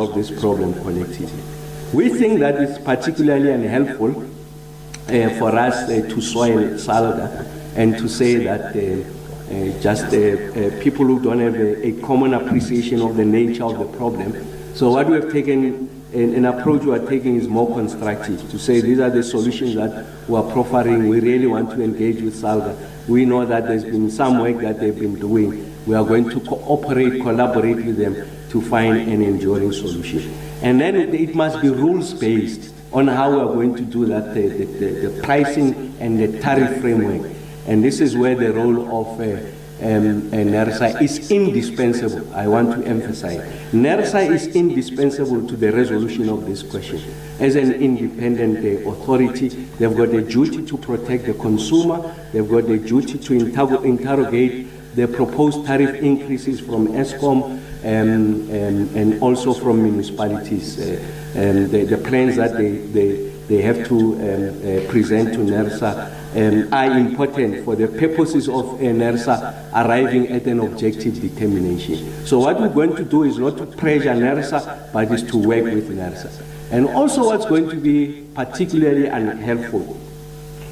of this problem collectively. We think that it's particularly unhelpful for us to soil Salga and to say that people who don't have a common appreciation of the nature of the problem. So what we have taken, an approach we are taking is more constructive, to say these are the solutions that we are proffering. We really want to engage with Salga. We know that there's been some work that they've been doing. We are going to cooperate, collaborate with them to find an enduring solution. And then it must be rules-based on how we are going to do that, the pricing and the tariff framework. And this is where the role of NERSA is indispensable. I want to emphasize. NERSA is indispensable to the resolution of this question. As an independent authority, they've got a duty to protect the consumer. They've got a duty to interrogate the proposed tariff increases from Eskom and also from municipalities. The plans that they have to present to NERSA are important for the purposes of NERSA arriving at an objective determination. So what we're going to do is not to pressure NERSA, but is to work with NERSA. And also what's going to be particularly unhelpful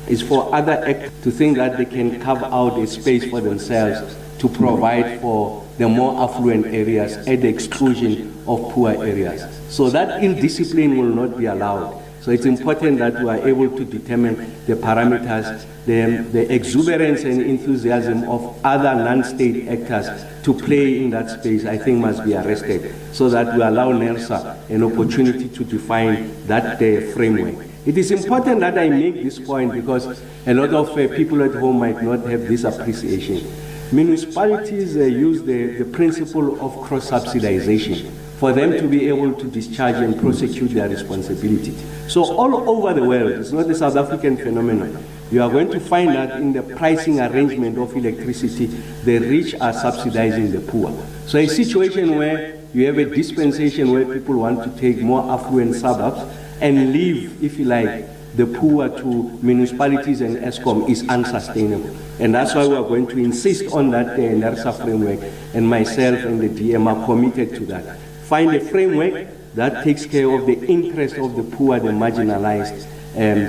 is for other actors to think that they can carve out a space for themselves to provide for the more affluent areas at the exclusion of poor areas. So that indiscipline will not be allowed. So it's important that we are able to determine the parameters, the exuberance and enthusiasm of other non-state actors to play in that space, I think must be arrested, so that we allow NERSA an opportunity to define that framework. It is important that I make this point because a lot of people at home might not have this appreciation. Municipalities use the principle of cross-subsidization for them to be able to discharge and prosecute their responsibility. So all over the world, it's not a South African phenomenon. You are going to find that in the pricing arrangement of electricity, the rich are subsidizing the poor. So a situation where you have a dispensation where people want to take more affluent suburbs and leave, if you like, the poor to municipalities and Eskom is unsustainable. And that's why we are going to insist on that NERSA framework, and myself and the DM are committed to that. Find a framework that takes care of the interest of the poor, the marginalized,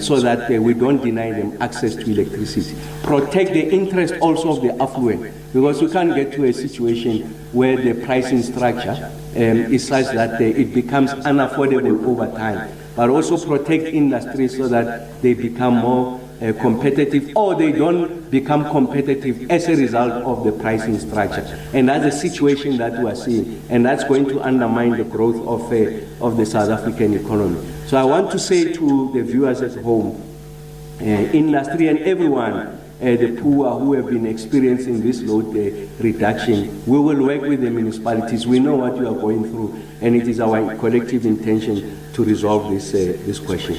so that we don't deny them access to electricity. Protect the interest also of the affluent, because we can't get to a situation where the pricing structure is such that it becomes unaffordable over time. But also protect industry so that they become more competitive, or they don't become competitive as a result of the pricing structure. And that's a situation that we are seeing, and that's going to undermine the growth of the South African economy. So I want to say to the viewers at home, industry and everyone, the poor who have been experiencing this load reduction, we will work with the municipalities. We know what you are going through, and it is our collective intention to resolve this question.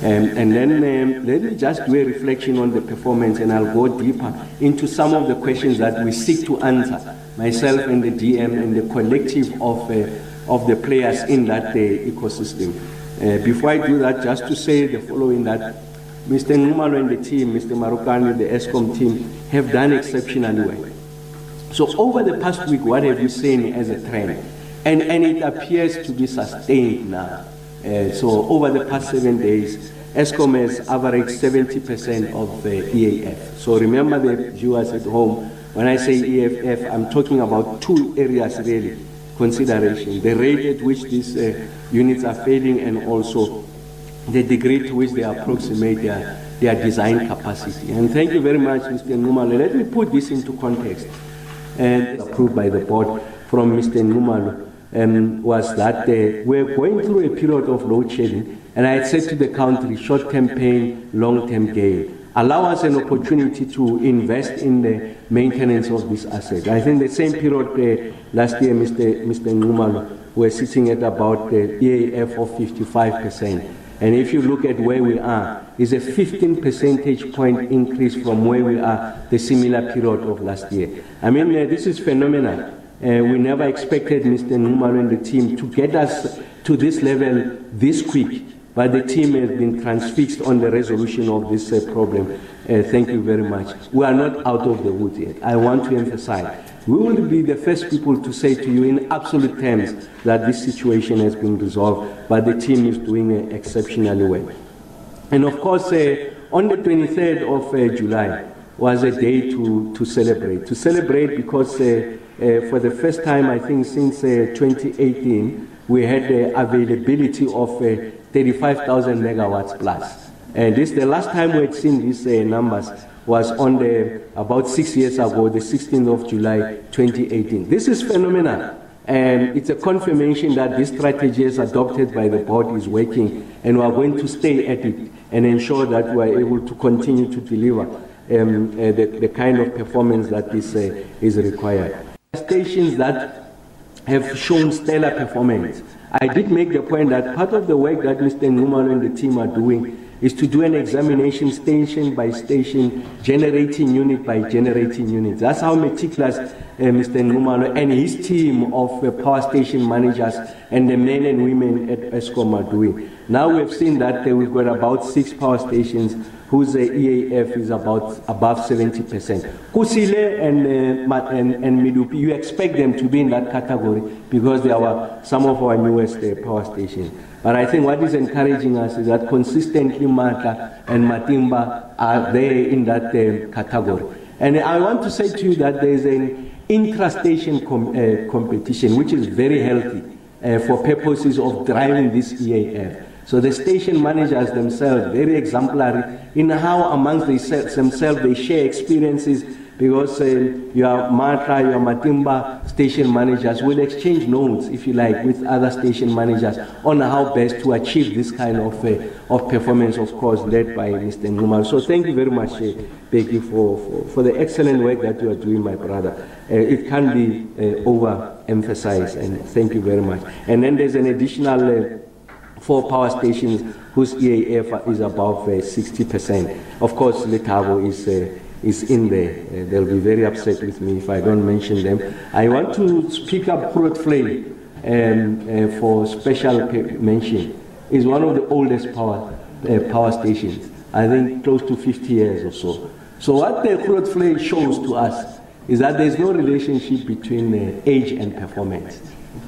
And then let me just do a reflection on the performance, and I'll go deeper into some of the questions that we seek to answer, myself and the DM and the collective of the players in that ecosystem. Before I do that, just to say the following, that Mr. Numalo and the team, Mr. Marukani, the Eskom team, have done exceptionally well. So over the past week, what have you seen as a trend? And it appears to be sustained now. So over the past 7 days, Eskom has averaged 70% of EAF. So remember, the viewers at home, when I say EAF, I'm talking about two areas really, consideration: the rate at which these units are failing, and also the degree to which they approximate their design capacity. And thank you very much, Mr. Numalo. Let me put this into context. And approved by the board from Mr. Numalo. Was that we're going through a period of load shedding, and I had said to the country, short-term pain, long-term gain. Allow us an opportunity to invest in the maintenance of this asset. I think the same period last year, Mr. Numalo, we're sitting at about the EAF of 55%. And if you look at where we are, it's a 15 percentage point increase from where we are the similar period of last year. I mean, this is phenomenal. We never expected Mr. Numalo and the team to get us to this level this quick, but the team has been transfixed on the resolution of this problem. Thank you very much. We are not out of the woods yet. I want to emphasize we will be the first people to say to you in absolute terms that this situation has been resolved, but the team is doing exceptionally well. And of course, on the 23rd of July was a day to celebrate. To celebrate because for the first time, I think since 2018, we had the availability of 35,000 megawatts plus. And this, the last time we had seen these numbers was on about 6 years ago, the 16th of July, 2018. This is phenomenal. And it's a confirmation that this strategy as adopted by the board is working, and we are going to stay at it and ensure that we are able to continue to deliver the kind of performance that is required. Stations that have shown stellar performance. I did make the point that part of the work that Mr. Ngumalo and the team are doing is to do an examination station by station, generating unit by generating unit. That's how meticulous Mr. Ngumalo and his team of power station managers and the men and women at Eskom are doing. Now we've seen that we've got about 6 power stations whose EAF is about above 70%. Kusile and Midupi, you expect them to be in that category because they are some of our newest power stations. But I think what is encouraging us is that consistently Mata and Matimba are there in that category. And I want to say to you that there is an intra-station competition which is very healthy for purposes of driving this EAF. So the station managers themselves, very exemplary in how amongst themselves they share experiences, because your Mata, your Matimba station managers will exchange notes, if you like, with other station managers on how best to achieve this kind of performance, of course, led by Mr. Ngumalo. So thank you very much, Becky, for the excellent work that you are doing, my brother. It can be overemphasized, and thank you very much. And then there's an additional 4 power stations whose EAF is above 60%. Of course, Letabo is in there. They'll be very upset with me if I don't mention them. I want to speak up Grootfontein for special mention. It's one of the oldest power stations, I think close to 50 years or so. So what the Grootfontein shows to us is that there's no relationship between age and performance.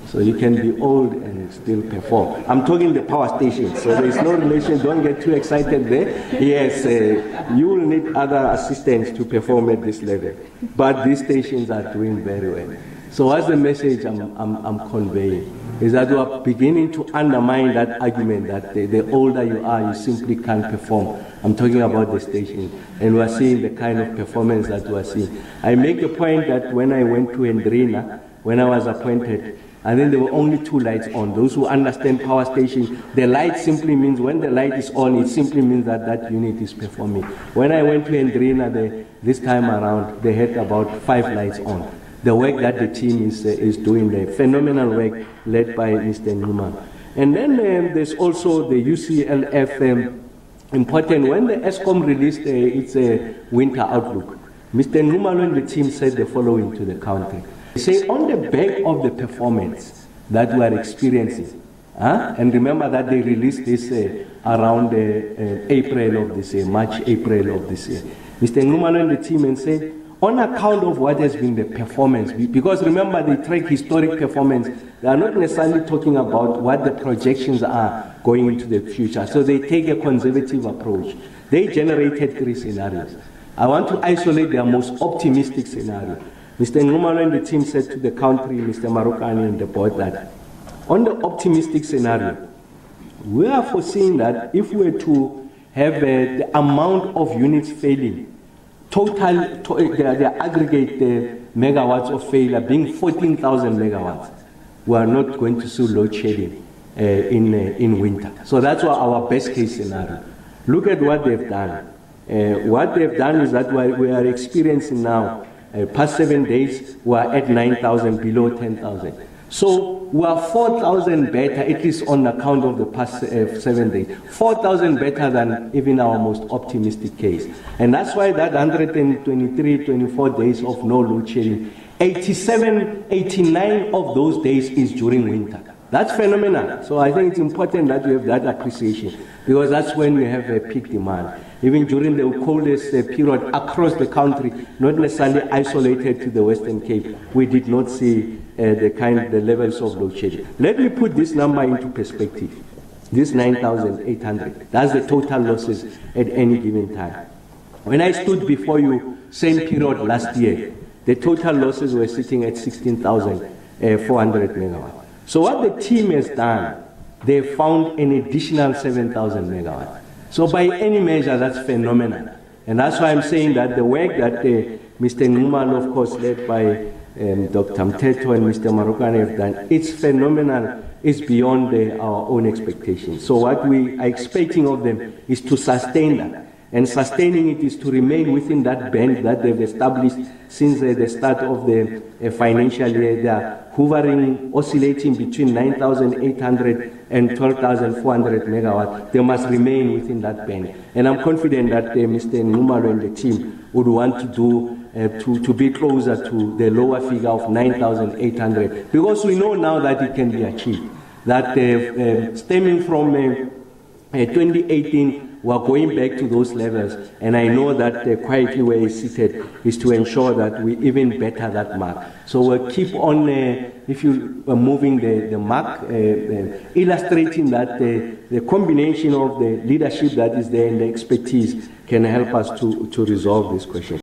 So you can be old and still perform. I'm talking the power stations, so there's no relation. Don't get too excited there. Yes, you will need other assistants to perform at this level. But these stations are doing very well. So what's the message I'm conveying? Is that we are beginning to undermine that argument that the older you are, you simply can't perform. I'm talking about the station. And we are seeing the kind of performance that we are seeing. I make the point that when I went to Ndrina, when I was appointed, and then there were only 2 lights on. Those who understand power station, the light simply means when the light is on, it simply means that that unit is performing. When I went to Ndrina this time around, they had about 5 lights on. The work that the team is doing there, phenomenal work led by Mr. Newman. And then there's also the UCLF, important. When the Eskom released its winter outlook, Mr. Newman and the team said the following to the country. They say, on the back of the performance that we are experiencing, and remember that they released this around April of this year, March, April of this year. Mr. Ngumalo and the team and said, on account of what has been the performance, because remember they track historic performance, they are not necessarily talking about what the projections are going into the future. So they take a conservative approach. They generated 3 scenarios. I want to isolate their most optimistic scenario. Mr. Ngumalo and the team said to the country, Mr. Marokani and the board, that on the optimistic scenario, we are foreseeing that if we were to have the amount of units failing, the aggregate megawatts of failure being 14,000 megawatts, we are not going to see load shedding in winter. So that's our best case scenario. Look at what they've done. What they've done is that we are experiencing now, past 7 days, we are at 9,000, below 10,000. So we are 4,000 better, at least on account of the past 7 days. 4,000 better than even our most optimistic case. And that's why that 123, 24 days of no load shedding, 87, 89 of those days is during winter. That's phenomenal. So I think it's important that you have that appreciation, because that's when you have a peak demand. Even during the coldest period across the country, not necessarily isolated to the Western Cape, we did not see the levels of load shedding. Let me put this number into perspective. This 9,800, that's the total losses at any given time. When I stood before you, same period last year, the total losses were sitting at 16,400 megawatts. So what the team has done, they found an additional 7,000 megawatts. So by any measure, that's phenomenal. And that's why I'm saying that the work that Mr. Nguman, of course, led by Dr. Mteto and Mr. Marokane have done, it's phenomenal. It's beyond our own expectations. So what we are expecting of them is to sustain that. And sustaining it is to remain within that band that they've established since the start of the financial year. They are hovering, oscillating between 9,800 and 12,400 megawatts. They must remain within that band. And I'm confident that Mr. Numalo and the team would want to do to be closer to the lower figure of 9,800, because we know now that it can be achieved. That stemming from 2018, we are going back to those levels, and I know that quietly where it's seated is to ensure that we even better that mark. So we'll keep on, if you are moving the mark, illustrating that the combination of the leadership that is there and the expertise can help us to resolve this question.